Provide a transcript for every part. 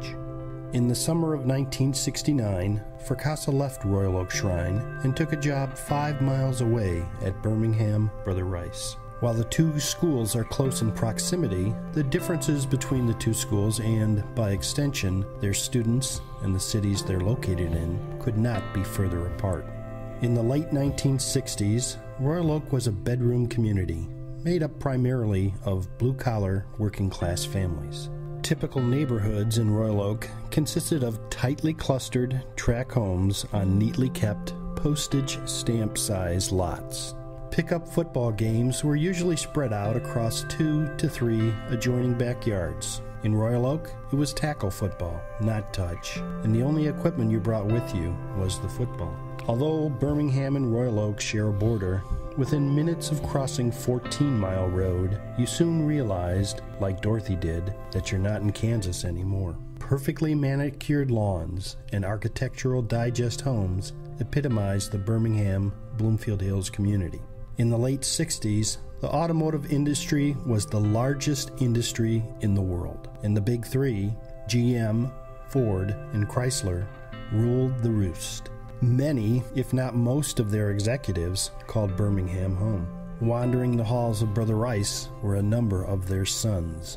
teenage. In the summer of 1969, Fracassa left Royal Oak Shrine and took a job 5 miles away at Birmingham Brother Rice. While the two schools are close in proximity, the differences between the two schools and, by extension, their students and the cities they're located in could not be further apart. In the late 1960s, Royal Oak was a bedroom community made up primarily of blue-collar, working-class families. Typical neighborhoods in Royal Oak consisted of tightly clustered tract homes on neatly kept, postage stamp-sized lots. Pickup football games were usually spread out across 2 to 3 adjoining backyards. In Royal Oak, it was tackle football, not touch, and the only equipment you brought with you was the football. Although Birmingham and Royal Oak share a border, within minutes of crossing 14 Mile Road, you soon realized, like Dorothy did, that you're not in Kansas anymore. Perfectly manicured lawns and architectural digest homes epitomized the Birmingham Bloomfield Hills community. In the late 60s, the automotive industry was the largest industry in the world, and the big three, GM, Ford, and Chrysler, ruled the roost. Many, if not most of their executives, called Birmingham home. Wandering the halls of Brother Rice were a number of their sons.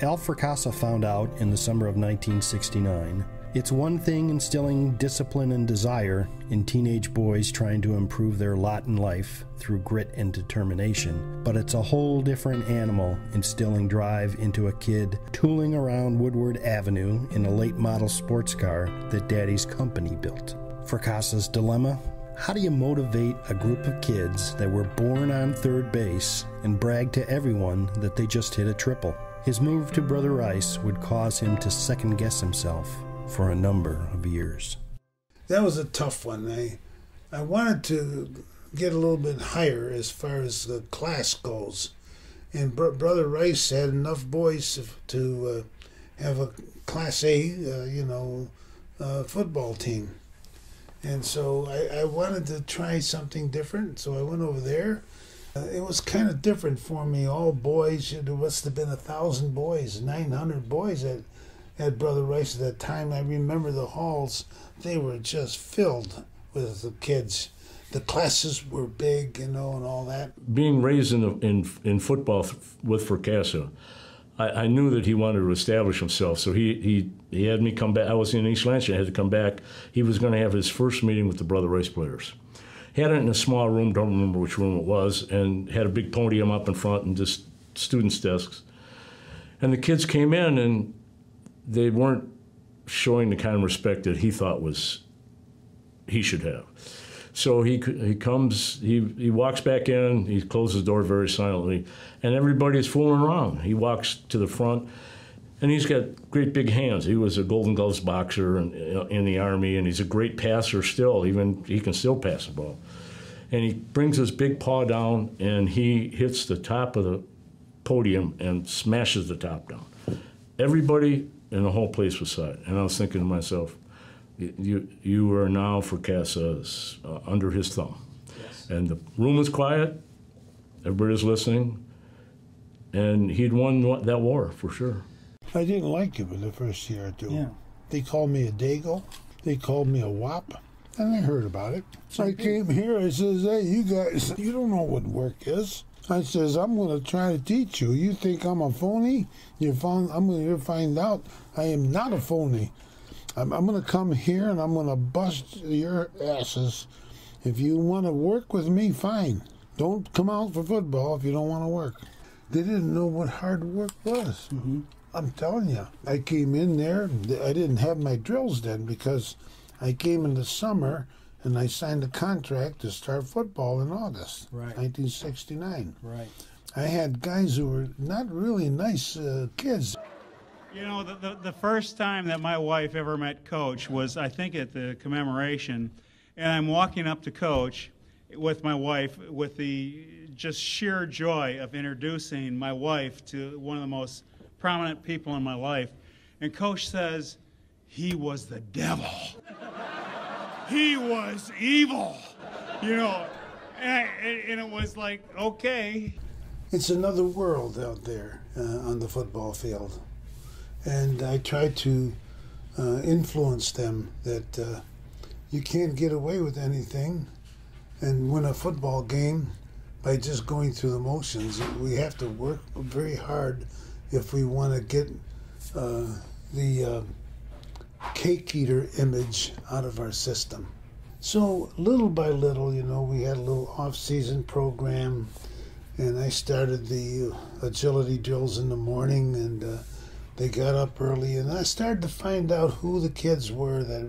Al Fracassa found out in the summer of 1969, it's one thing instilling discipline and desire in teenage boys trying to improve their lot in life through grit and determination, but it's a whole different animal instilling drive into a kid tooling around Woodward Avenue in a late model sports car that Daddy's company built. Fracassa's dilemma: how do you motivate a group of kids that were born on third base and brag to everyone that they just hit a triple? His move to Brother Rice would cause him to second-guess himself for a number of years. That was a tough one. I wanted to get a little bit higher as far as the class goes. And Brother Rice had enough boys to have a Class A, football team. And so I wanted to try something different, so I went over there. It was kind of different for me, all boys. There must have been 1,000 boys, 900 boys at Brother Rice at that time. I remember the halls, they were just filled with the kids. The classes were big, and all that. Being raised in football with Fracassa, I knew that he wanted to establish himself, so he had me come back. I was in East Lansing, I had to come back. He was going to have his first meeting with the Brother Rice players. He had it in a small room, don't remember which room it was, and had a big podium up in front and just students' desks. And the kids came in, and they weren't showing the kind of respect that he thought he should have. So he comes, he walks back in, he closes the door very silently, and everybody's fooling around. He walks to the front, and he's got great big hands. He was a Golden Gloves boxer in the Army, and he's a great passer still. Even he can still pass the ball. And he brings his big paw down, and he hits the top of the podium and smashes the top down. Everybody in the whole place was silent, and I was thinking to myself, you are now Fracassa's under his thumb. Yes. And the room was quiet, everybody's listening, and he'd won that war for sure. I didn't like him in the first year or two. Yeah. They called me a Dago, they called me a Wop, and I heard about it. So I came here, I says, hey, you guys, you don't know what work is. I says, I'm going to try to teach you. You think I'm a phony? I'm going to find out I am not a phony. I'm going to come here and I'm going to bust your asses. If you want to work with me, fine. Don't come out for football if you don't want to work. They didn't know what hard work was. Mm-hmm. I'm telling you. I came in there. I didn't have my drills then because I came in the summer and I signed a contract to start football in August, right. 1969. Right. I had guys who were not really nice kids. You know, the first time that my wife ever met Coach was, I think, at the commemoration, and I'm walking up to Coach with my wife with the just sheer joy of introducing my wife to one of the most prominent people in my life, and Coach says, he was the devil. He was evil, and it was like, okay. It's another world out there on the football field. And I try to influence them that you can't get away with anything and win a football game by just going through the motions. We have to work very hard if we want to get the cake eater image out of our system. So little by little, you know, we had a little off-season program, and I started the agility drills in the morning, and they got up early, and I started to find out who the kids were that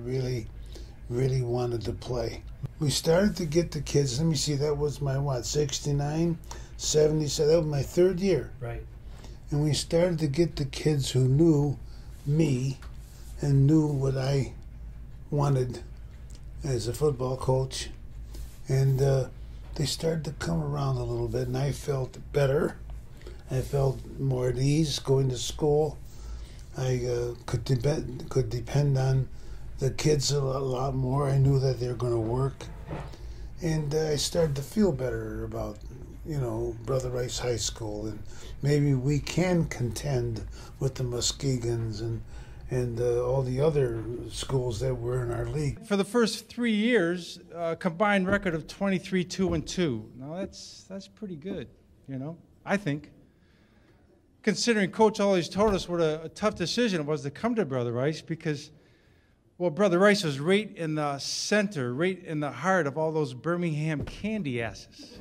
really wanted to play. We started to get the kids, let me see, that was my 69, 77, that was my third year. Right. And we started to get the kids who knew me and knew what I wanted as a football coach. And they started to come around a little bit, and I felt better. I felt more at ease going to school. I could depend on the kids a lot more. I knew that they were going to work. And I started to feel better about, you know, Brother Rice High School, and maybe we can contend with the Muskegans and all the other schools that were in our league. For the first 3 years, a combined record of 23-2-2. Now that's pretty good, you know, I think. Considering Coach always told us what a tough decision it was to come to Brother Rice, because, well, Brother Rice was right in the center, right in the heart of all those Birmingham candy asses.